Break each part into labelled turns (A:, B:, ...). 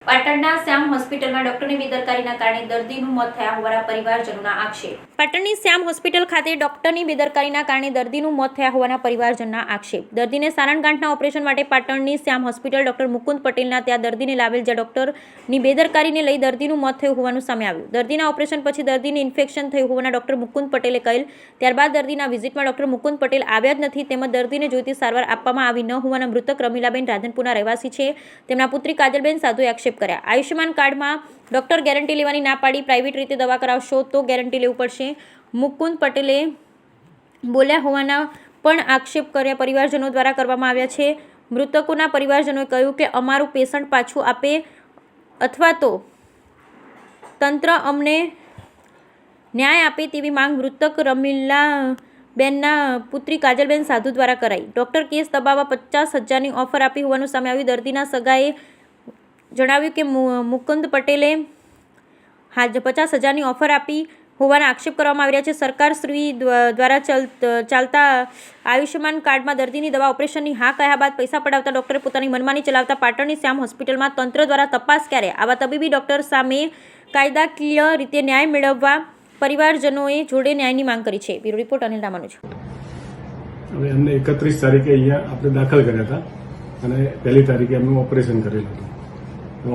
A: પાટણના શ્યામ હોસ્પિટલમાં ડોક્ટરની બેદરકારીના કારણે દર્દીનું મોત થયા હોવાના પરિવારજનોના આક્ષેપ. પાટણની શ્યામ હોસ્પિટલ ખાતે ડોક્ટરની બેદરકારીના કારણે દર્દીનું મોત થયા હોવાના પરિવારજનના આક્ષેપ. દર્દીને સારણગાંઠના ઓપરેશન માટે પાટણની શ્યામ હોસ્પિટલ ડોક્ટર મુકુંદ પટેલના ત્યાં દર્દીને લાવેલ, જ્યાં ડોક્ટરની બેદરકારીને લઈ દર્દીનું મોત થયું હોવાનું સામે આવ્યું. દર્દીના ઓપરેશન પછી દર્દીને ઇન્ફેક્શન થયું હોવાના ડોક્ટર મુકુંદ પટેલે કહેલ. ત્યારબાદ દર્દીના વિઝિટમાં ડોક્ટર મુકુંદ પટેલ આવ્યા જ નથી, તેમજ દર્દીને જોઈતી સારવાર આપવામાં આવી ન હોવાના મૃતક રમીલાબેન રાધનપુરના રહેવાસી છે તેમના પુત્રી કાજલબેન સાધુએ આક્ષેપ કર્યા. આયુષ્યમાન કાર્ડમાં ડોક્ટર ગેરંટી લેવાની ના પાડી, પ્રાઇવેટ રીતે દવા કરાવશો તો ગેરંટી લેવું પડશે, મુકુંદ પટેલે બોલ્યા હોવાના પણ આક્ષેપ કર્યા પરિવારજનો દ્વારા કરવામાં આવ્યા છે. મૃતકોના પરિવારજનોએ કહ્યું કે અમારું પેશન્ટ પાછું આપે અથવા તો તંત્ર અમને ન્યાય આપે તેવી માંગ મૃતક રમીલાબેનના પુત્રી કાજલબેન સાધુ દ્વારા કરાઈ. ડોક્ટર કેસ દબાવવા 50,000ની ઓફર આપી હોવાનું સામે આવ્યું. દર્દીના સગાએ જણાવ્યું કે મુકુંદ પટેલે 50,000ની ઓફર આપી હોવાના આક્ષેપ કરવામાં આવી રહ્યા છે. સરકારશ્રી દ્વારા ચાલતા આયુષ્યમાન કાર્ડમાં દર્દીની દવા ઓપરેશનની હા કહ્યા બાદ પૈસા પડાવતા ડોક્ટરે પોતાની મનમાની ચલાવતા પાટણની શ્યામ હોસ્પિટલમાં તંત્ર દ્વારા તપાસ ક્યારે? આવા તબીબી ડોક્ટર સામે કાયદાકીય રીતે ન્યાય મેળવવા પરિવારજનોએ જોડે ન્યાયની માંગ કરી છે. Bureau report Anil Ramanuj.
B: હવે એમને 31 તારીખે અહીંયા આપણે દાખલ કર્યા હતા અને 1 તારીખે એમનું ઓપરેશન કરેલું હતું.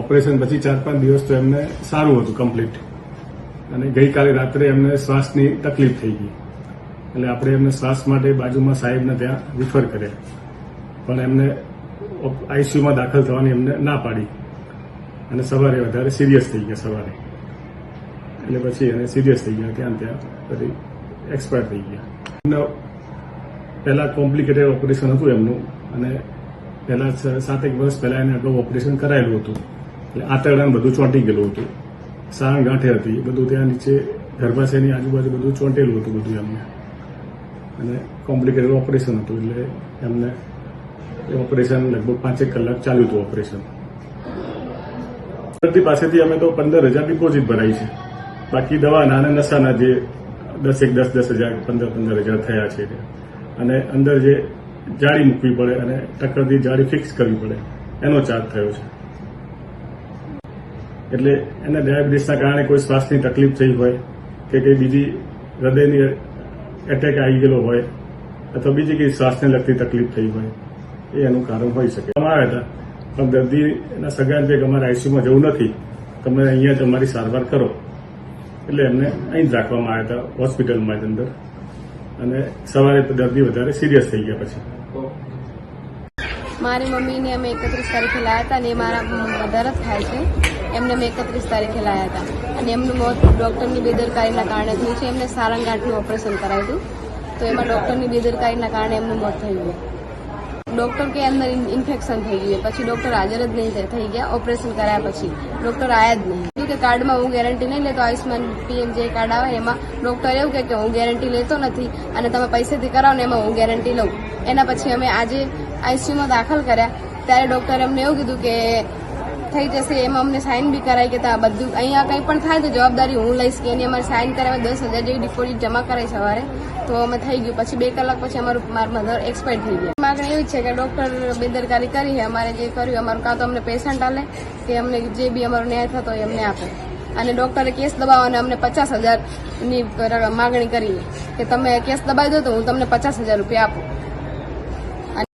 B: ઓપરેશન પછી 4-5 દિવસ તો એમને સારું હતું કમ્પ્લીટ, અને ગઈકાલે રાત્રે એમને શ્વાસની તકલીફ થઈ ગઈ, એટલે આપણે એમને શ્વાસ માટે બાજુમાં સાહેબને ત્યાં રિફર કર્યા, પણ એમને આઈસીયુમાં દાખલ થવાની એમને ના પાડી અને સવારે વધારે સિરિયસ થઈ ગયા સવારે, એટલે પછી એને સિરિયસ થઈ ગયા, ત્યાં પછી એક્સપાયર થઈ ગયા. એમને પહેલાં કોમ્પ્લિકેટેડ ઓપરેશન હતું એમનું, અને પહેલાં 7-1 વર્ષ પહેલાં એને અગાઉ ઓપરેશન કરાયેલું હતું, એટલે આંતરડાને બધું ચોંટી ગયેલું હતું, સાણ ગાંઠે હતી, બધું ત્યાં નીચે ગર્ભાશયની આજુબાજુ બધું ચોંટેલું હતું બધું એમને, અને કોમ્પ્લિકેટેડ ઓપરેશન હતું, એટલે એમને ઓપરેશન લગભગ 5 કલાક ચાલ્યું હતું ઓપરેશન. દર્દી પાસેથી અમે તો 15,000 ડિપોઝિટ ભરાઈ છે, બાકી દવાના અને નશાના જે 10,000, 15,000 થયા છે, અને અંદર જે જાળી મૂકવી પડે અને ટક્કરથી જાળી ફિક્સ કરવી પડે એનો ચાર્જ થયો છે. એટલે એને ડાયાબિટીસના કારણે કોઈ શ્વાસની તકલીફ થઈ હોય કે કંઈ બીજી હૃદયની એટેક આવી ગયેલો હોય અથવા બીજી કંઈ શ્વાસને લગતી તકલીફ થઈ હોય, એ એનું કારણ હોઈ શકે. આવ્યા હતા પણ દર્દીના સગાને કે અમારે આઈસીયુમાં જવું નથી, તમે અહીંયા જ અમારી સારવાર કરો, એટલે એમને અહીં જ રાખવામાં આવ્યા હતા હોસ્પિટલમાં જ અંદર, અને સવારે દર્દી વધારે સિરિયસ થઈ ગયા. પછી
C: મારી મમ્મીને અમે 31 તારીખે લાયા હતા, અને મારા મધર જ થાય છે, એમને મેં 31 તારીખે લાયા હતા, અને એમનું મોત ડૉક્ટરની બેદરકારીના કારણે થયું છે. એમને સારંગાંઠનું ઓપરેશન કરાવ્યું હતું, તો એમાં ડૉક્ટરની બેદરકારીના કારણે એમનું મોત થઈ ગયું. ડૉક્ટર કે અંદર ઇન્ફેક્શન થઈ ગયું, પછી ડૉક્ટર હાજર જ નહીં થઈ ગયા. ઓપરેશન કરાયા પછી ડૉક્ટર આવ્યા જ નહીં. કે કાર્ડમાં હું ગેરંટી નહીં લેતો, આયુષ્માન પીએમ જે કાર્ડ આવે એમાં ડૉક્ટર એવું કે હું ગેરંટી લેતો નથી, અને તમે પૈસેથી કરાવો ને એમાં હું ગેરંટી લઉં. એના પછી અમે આજે આઈસીયુમાં દાખલ કર્યા, ત્યારે ડૉક્ટરે અમને એવું કીધું કે થઈ જશે, એમાં અમને સાઇન બી કરાવી કે બધું અહીંયા કંઈ પણ થાય તો જવાબદારી હું લઈશ, કે એની અમારે સાઇન કરાવે 10,000 જેવી ડિપોઝિટ જમા કરાવી સવારે, તો અમે થઈ ગયું. પછી 2 કલાક પછી મારા મધર એક્સપાયર થઈ ગયા. માગણી એવી છે કે ડૉક્ટર બેદરકારી કરી છે, અમારે જે કર્યું અમારું કાં તો અમને પેશન્ટ આલે કે અમને જે બી અમારો ન્યાય થતો હોય એમને આપે. અને ડૉક્ટરે કેસ દબાવવાને અમને 50,000ની માગણી કરી કે તમે કેસ દબાવી દો તો હું તમને 50,000 રૂપિયા આપું.